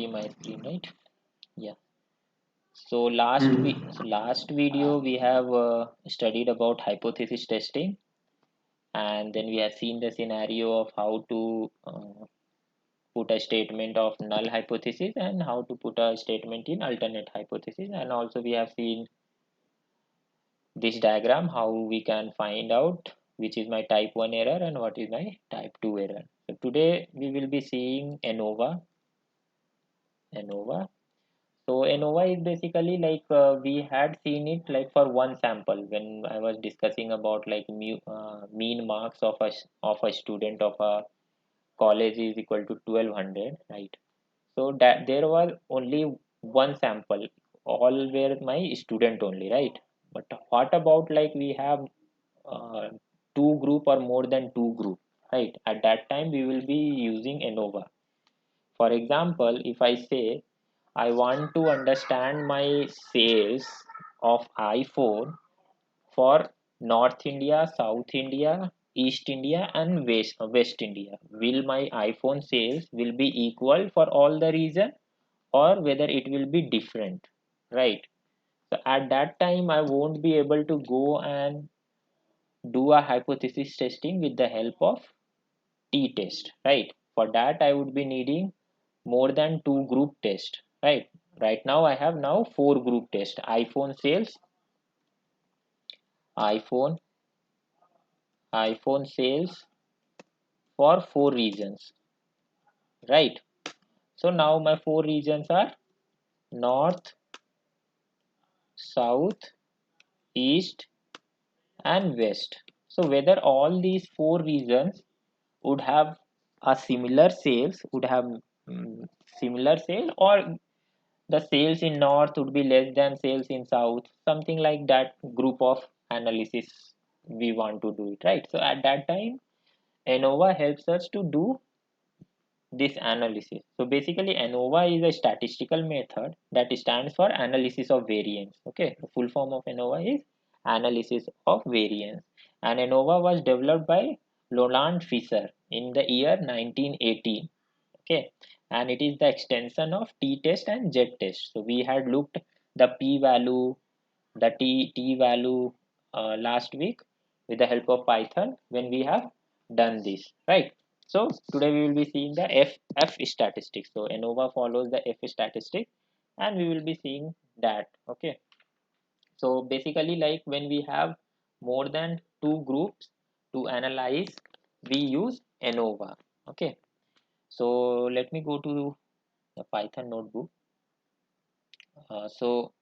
see my screen, right? Yeah. So last video we have studied about hypothesis testing, and then we have seen the scenario of how to put a statement of null hypothesis and how to put a statement in alternate hypothesis, and also we have seen this diagram how we can find out which is my type 1 error and what is my type 2 error. So today we will be seeing ANOVA. So ANOVA is basically like we had seen it like for one sample when I was discussing about like mean marks of a student of a college is equal to 1200, right? So that there was only one sample, all were my student only, right? But what about like we have uh, two group or more than two group, right? At that time we will be using ANOVA. For example, if I say I want to understand my sales of iPhone for North India, South India, East India, and West India. Will my iPhone sales will be equal for all the region or whether it will be different, right? So at that time, I won't be able to go and do a hypothesis testing with the help of t-test, right? For that, I would be needing more than two group test, right? Right now, I have now four group test. iPhone, iPhone sales for four regions, right? So now my four regions are North, South, East, and West. So whether all these four regions would have a similar sales, would have similar sale, or the sales in North would be less than sales in South, something like that group of analysis we want to do it, right? So at that time, ANOVA helps us to do this analysis. So basically ANOVA is a statistical method that stands for analysis of variance. Okay, the full form of ANOVA is analysis of variance, and ANOVA was developed by Roland Fisher in the year 1918. Okay, and it is the extension of t-test and z-test. So we had looked the p-value, the t value last week with the help of Python when we have done this, right? So today we will be seeing the f statistics. So ANOVA follows the f statistic, and we will be seeing that. Okay, so basically like when we have more than two groups to analyze, we use ANOVA. Okay, so let me go to the Python notebook. So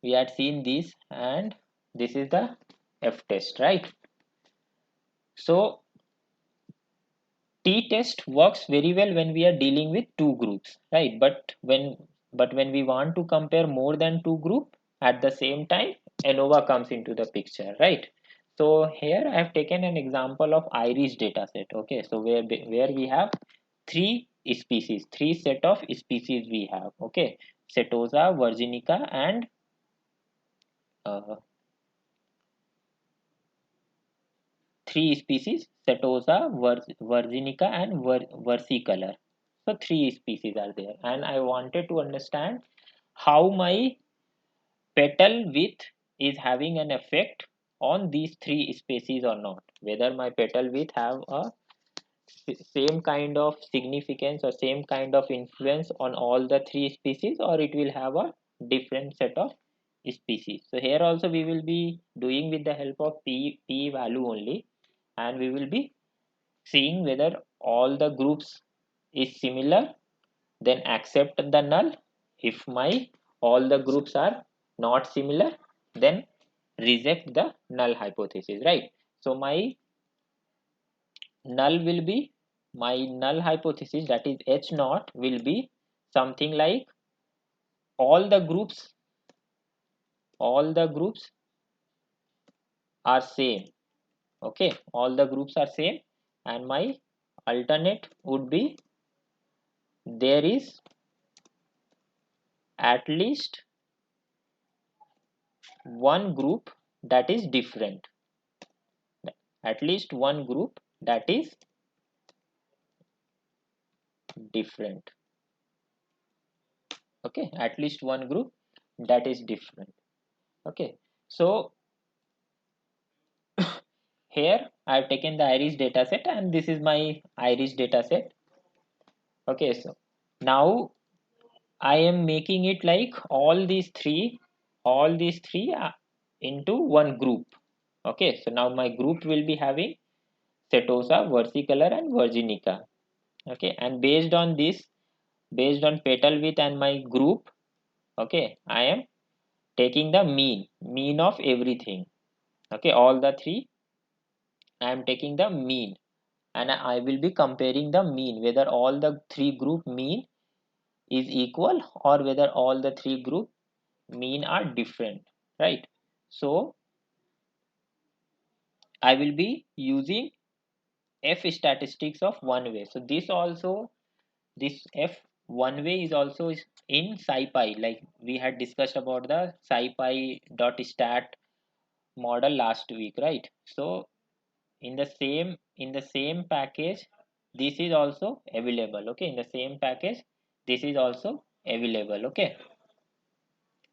we had seen this, and this is the f test, right? So t-test works very well when we are dealing with two groups, right? But when we want to compare more than two group at the same time, ANOVA comes into the picture, right? So here I have taken an example of iris dataset. Okay, so where we have three set of species we have. Okay, Setosa, virginica, and uh, three species, Setosa, virginica, and versicolor. So three species are there, and I wanted to understand how my petal width is having an effect on these three species or not. Whether my petal width have a same kind of significance or same kind of influence on all the three species, or it will have a different set of species. So here also we will be doing with the help of p value only, and we will be seeing whether all the groups is similar, then accept the null. If my all the groups are not similar, then reject the null hypothesis, right? So null will be my null hypothesis, that is h naught, will be something like all the groups are same. Okay, all the groups are same, and my alternate would be there is at least one group that is different, at least one group that is different. Okay, at least one group that is different. Okay, so here I've taken the iris dataset and this is my iris dataset. Okay, so now I am making it like all these three into one group. Okay, so now my group will be having Setosa, versicolor and virginica. Okay, and based on this, based on petal width and my group, okay, I am taking the mean of everything. Okay, all the three, I am taking the mean and I will be comparing the mean whether all the three group mean is equal or whether all the three group mean are different, right? So I will be using f statistics of one way. So this f one way is also in SciPy, like we had discussed about the SciPy.stat model last week, right? So in the same package this is also available. Okay, in the same package this is also available. Okay,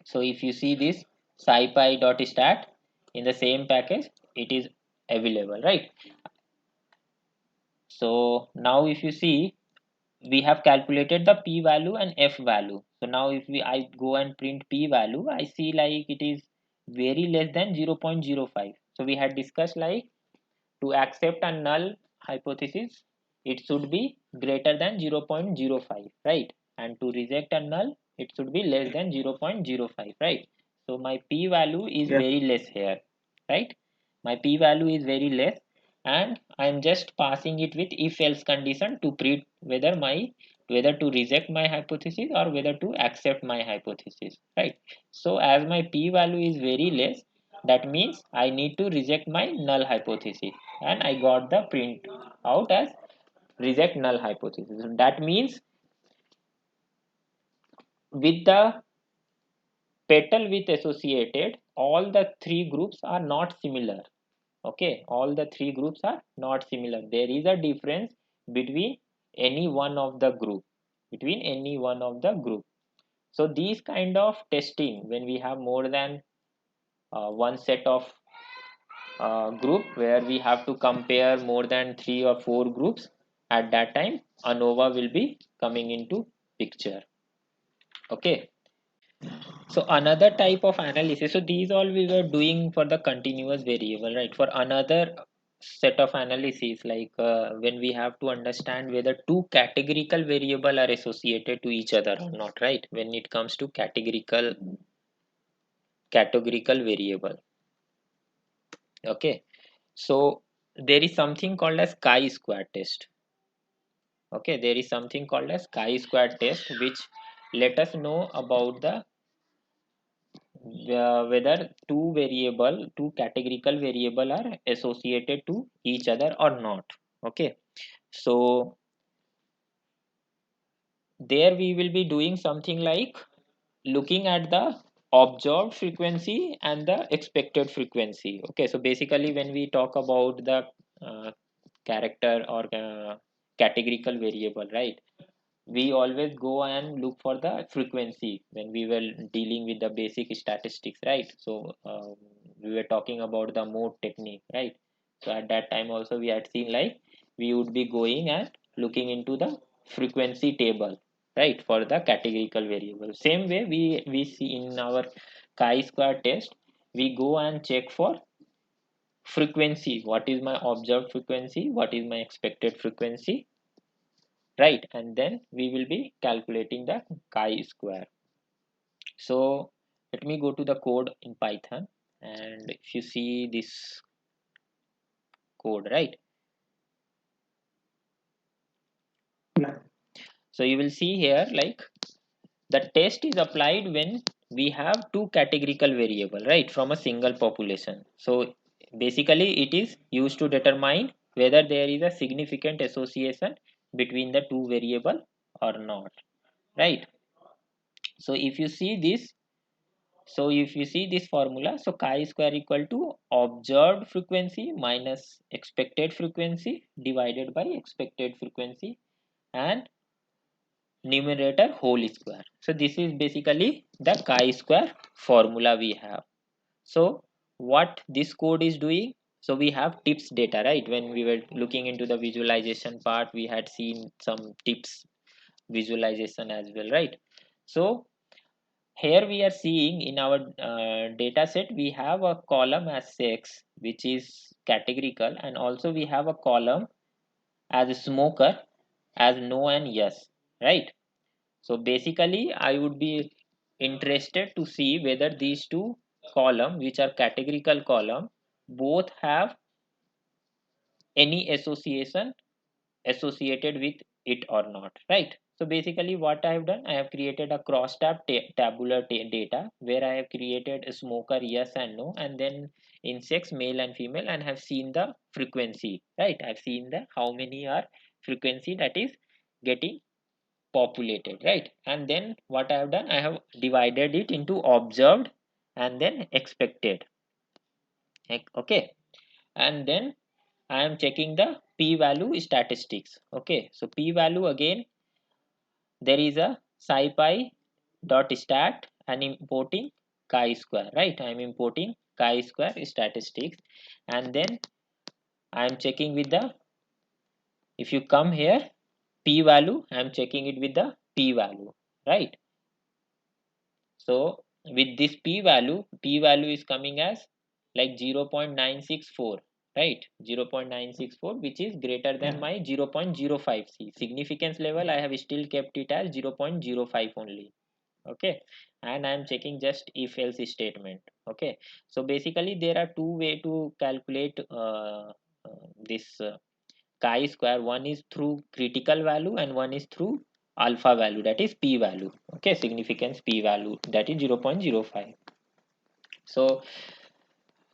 so if you see this scipy.stat in the same package it is available, right? So now if you see we have calculated the p value and f value. So now if I go and print p value, I see like it is very less than 0.05. So we had discussed like to accept a null hypothesis it should be greater than 0.05, right? And to reject a null it should be less than 0.05, right? So my p value is Yes. very less here, right? My p value is very less and I'm just passing it with if else condition to print whether to reject my hypothesis or whether to accept my hypothesis, right? So as my p value is very less, that means I need to reject my null hypothesis and I got the print out as reject null hypothesis. That means with the petal width associated, all the three groups are not similar. Okay, all the three groups are not similar. There is a difference between any one of the group, between any one of the group. So these kind of testing, when we have more than one set of group where we have to compare more than three or four groups, at that time ANOVA will be coming into picture. Okay, so another type of analysis, so these all we were doing for the continuous variable, right? For another set of analysis like when we have to understand whether two categorical variable are associated to each other or not, right? When it comes to categorical variable. Okay, so there is something called as chi-square test. Okay, there is something called as chi-square test which let us know about the whether two categorical variable are associated to each other or not. Okay, so there we will be doing something like looking at the observed frequency and the expected frequency. Okay, so basically when we talk about the character or categorical variable, right, we always go and look for the frequency when we were dealing with the basic statistics, right? So we were talking about the mode technique, right? So at that time also we had seen like we would be going and looking into the frequency table, right, for the categorical variable. Same way we see in our chi-square test, we go and check for frequency, what is my observed frequency, what is my expected frequency, right? And then we will be calculating the chi-square. So let me go to the code in Python, and if you see this code, right, Yeah. so you will see here like the test is applied when we have two categorical variable, right, from a single population. So basically it is used to determine whether there is a significant association between the two variable or not, right? So if you see this, so if you see this formula, so chi-square equal to observed frequency minus expected frequency divided by expected frequency, and numerator whole square. So this is basically the chi-square formula we have. So what this code is doing, so we have tips data, right? When we were looking into the visualization part, we had seen some tips visualization as well, right? So here we are seeing in our data set, we have a column as sex, which is categorical, and also we have a column as a smoker, as no and yes, right? So basically, I would be interested to see whether these two column, which are categorical column, both have any association associated with it or not, right? So basically what I have done, I have created a crosstab tabular data where I have created a smoker yes and no, and then in sex male and female, and have seen the frequency, right? I've seen the how many are frequency that is getting populated, right? And then what I have done, I have divided it into observed and then expected. Okay, and then I am checking the p-value statistics. Okay, so p-value again, there is a scipy dot stat and importing chi-square, right? I am importing chi-square statistics, and then I am checking with the, if you come here, p-value, I am checking it with the p-value, right? So with this p-value is coming as like 0.964, right? 0.964, which is greater than my 0.05. C significance level, I have still kept it as 0.05 only. Okay, and I am checking just if else statement. Okay, so basically there are two way to calculate this chi-square. One is through critical value and one is through alpha value, that is p value. Okay, significance p value, that is 0.05. So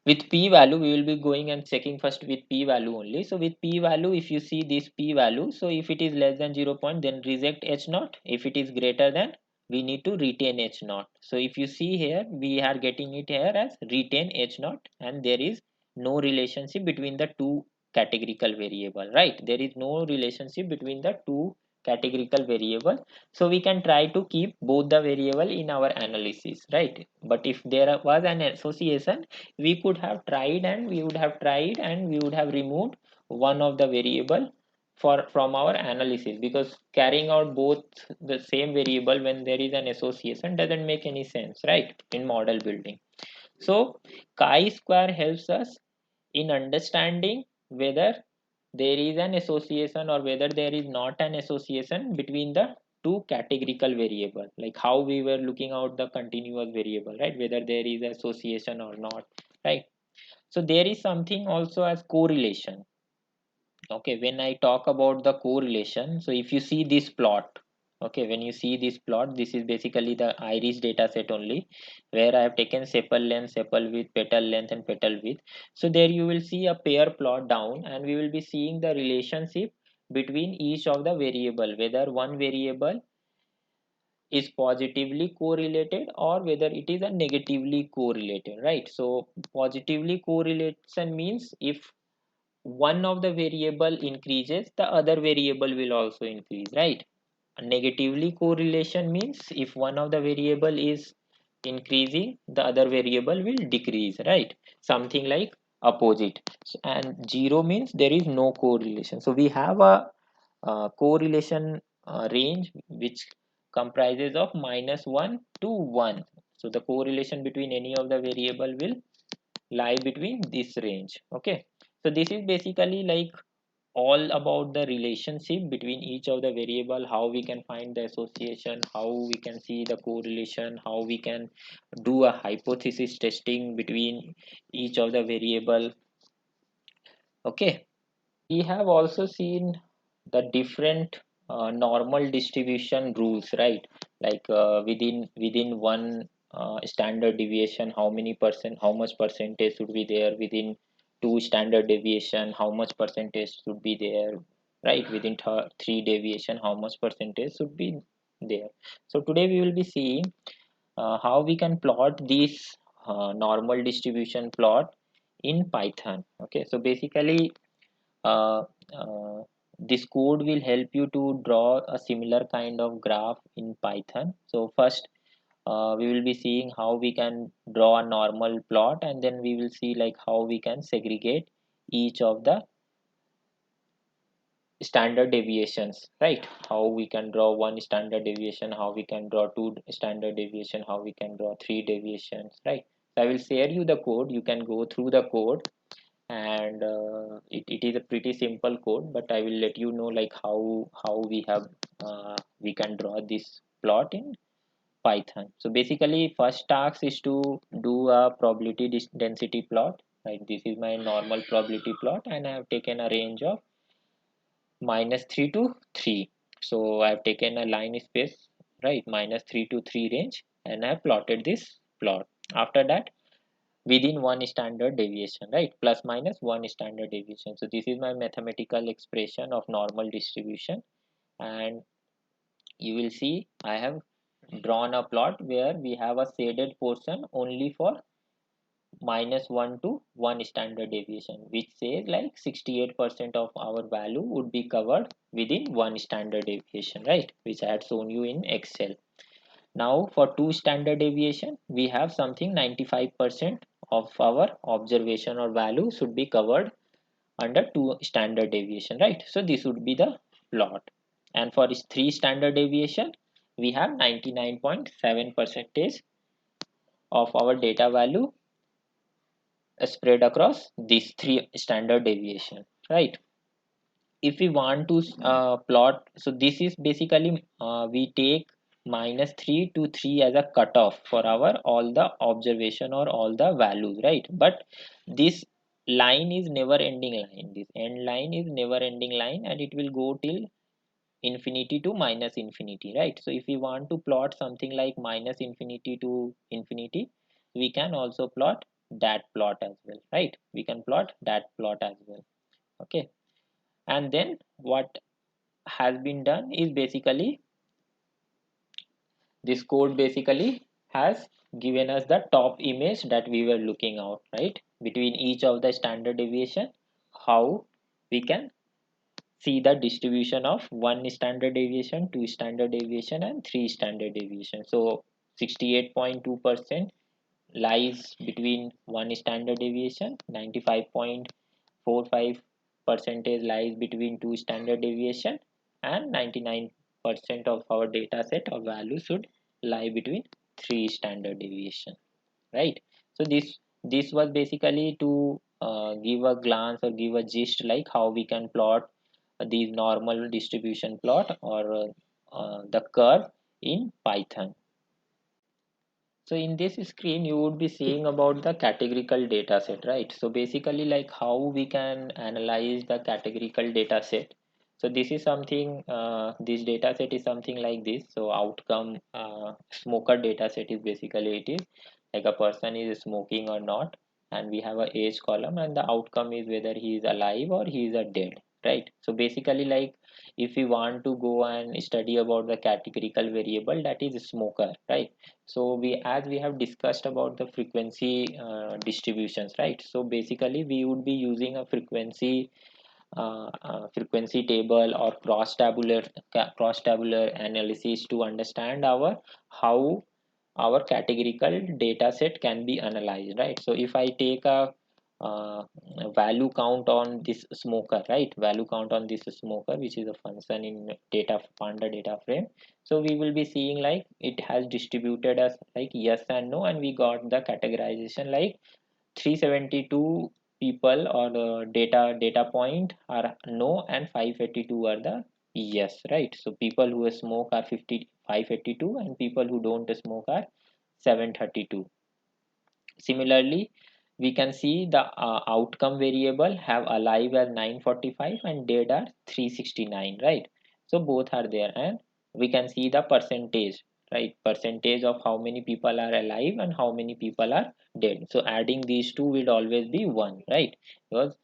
with p value we will be going and checking first with p value only. So with p value, if you see this p value, so if it is less than 0 point, then reject h naught. If it is greater than, we need to retain h naught. So if you see here, we are getting it here as retain h naught, and there is no relationship between the two categorical variable, right? There is no relationship between the two categorical variable. So we can try to keep both the variable in our analysis, right? But if there was an association, we could have tried and we would have tried and we would have removed one of the variable for from our analysis, because carrying out both the same variable when there is an association doesn't make any sense, right, in model building. So chi-square helps us in understanding whether there is an association or whether there is not an association between the two categorical variable, like how we were looking out the continuous variable, right? Whether there is association or not, right? So there is something also as correlation. Okay, when I talk about the correlation, so if you see this plot, okay, when you see this plot, this is basically the iris data set only, where I have taken sepal length, sepal width, petal length, and petal width. So there you will see a pair plot down, and we will be seeing the relationship between each of the variable, whether one variable is positively correlated or whether it is a negatively correlated, right? So positively correlation means if one of the variable increases, the other variable will also increase, right? Negatively correlation means if one of the variable is increasing, the other variable will decrease, right? Something like opposite. So, and zero means there is no correlation. So we have a correlation range which comprises of -1 to 1. So the correlation between any of the variable will lie between this range. Okay, so this is basically like all about the relationship between each of the variable, how we can find the association, how we can see the correlation, how we can do a hypothesis testing between each of the variable. Okay, we have also seen the different normal distribution rules, right? Like within one standard deviation, how many percent, how much percentage should be there? Within two standard deviation, how much percentage should be there? Right, within three deviation, how much percentage should be there? So today we will be seeing how we can plot this normal distribution plot in Python. Okay, so basically uh, uh, this code will help you to draw a similar kind of graph in Python. So first we will be seeing how we can draw a normal plot, and then we will see like how we can segregate each of the standard deviations, right? How we can draw one standard deviation, how we can draw two standard deviation, how we can draw three deviations, right? So I will share you the code, you can go through the code, and it is a pretty simple code, but I will let you know like how we can draw this plot in Python. So basically first task is to do a probability density plot, right? This is my normal probability plot, and I have taken a range of -3 to 3. So I've taken a line space, right, -3 to 3 range, and I've plotted this plot. After that, within one standard deviation, right, plus minus one standard deviation. So this is my mathematical expression of normal distribution, and you will see I have drawn a plot where we have a shaded portion only for -1 to 1 standard deviation, which says like 68% of our value would be covered within one standard deviation, right, which I had shown you in Excel. Now for two standard deviation, we have something 95% of our observation or value should be covered under two standard deviation, right? So this would be the plot. And for this three standard deviation, we have 99.7 percentage of our data value spread across these three standard deviation, right? If we want to plot, so this is basically we take -3 to 3 as a cutoff for our all the observation or all the values, right? But this line is never ending line, this end line is never ending line, and it will go till infinity to minus infinity, right? So if we want to plot something like -infinity to infinity, we can also plot that plot as well, right? We can plot that plot as well. Okay, and then what has been done is basically this code basically has given us the top image that we were looking out, right, between each of the standard deviation, how we can see the distribution of one standard deviation, two standard deviation, and three standard deviation. So 68.2% lies between one standard deviation, 95.45 percentage lies between two standard deviation, and 99% of our data set or value should lie between three standard deviation, right? So this was basically to give a glance or give a gist like how we can plot these normal distribution plot or the curve in Python. So in this screen, you would be seeing about the categorical data set, right? So basically like how we can analyze the categorical data set. So this is something, this data set is something like this. So outcome smoker data set is basically it is like a person is smoking or not. And we have a age column, and the outcome is whether he is alive or he is a dead, right? So basically like if we want to go and study about the categorical variable, that is smoker, right? So we, as we have discussed about the frequency distributions, right? So basically we would be using a frequency table or cross tabular analysis to understand our how our categorical data set can be analyzed, right? So if I take a uh, value count on this smoker, right, value count on this smoker, which is a function in data panda data frame. So we will be seeing like it has distributed as like yes and no, and we got the categorization like 372 people or the data point are no, and 582 are the yes, right? So people who smoke are 582, and people who don't smoke are 732. Similarly, we can see the outcome variable have alive as 945 and dead are 369, right? So both are there, and we can see the percentage, right? Percentage of how many people are alive and how many people are dead. So adding these two will always be 1, right? Because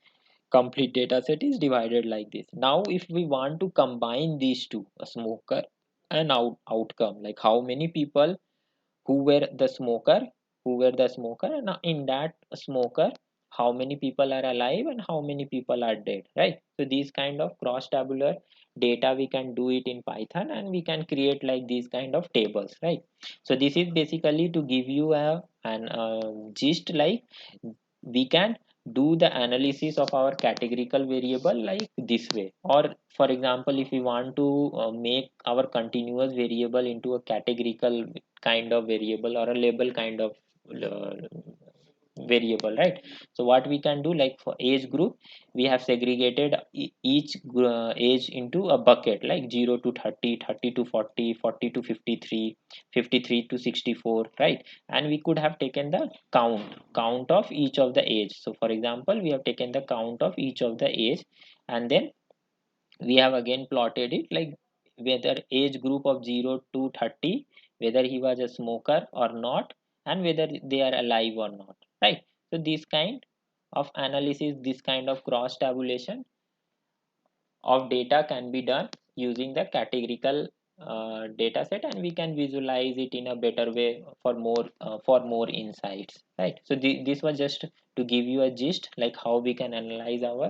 complete data set is divided like this. Now if we want to combine these two, a smoker and outcome, like how many people who were the smoker and in that smoker how many people are alive and how many people are dead, right? So these kind of cross tabular data we can do it in Python, and we can create like these kind of tables, right? So this is basically to give you an gist, like we can do the analysis of our categorical variable like this way. Or for example, if we want to make our continuous variable into a categorical kind of variable or a label kind of uh, variable, right? So what we can do, like for age group, we have segregated each age into a bucket, like 0 to 30, 30 to 40, 40 to 53, 53 to 64, right? And we could have taken the count of each of the age. So for example, we have taken the count of each of the age, and then we have again plotted it like whether age group of 0 to 30, whether he was a smoker or not, and whether they are alive or not, right? So this kind of analysis, this kind of cross tabulation of data can be done using the categorical data set, and we can visualize it in a better way for more insights, right? So this was just to give you a gist like how we can analyze our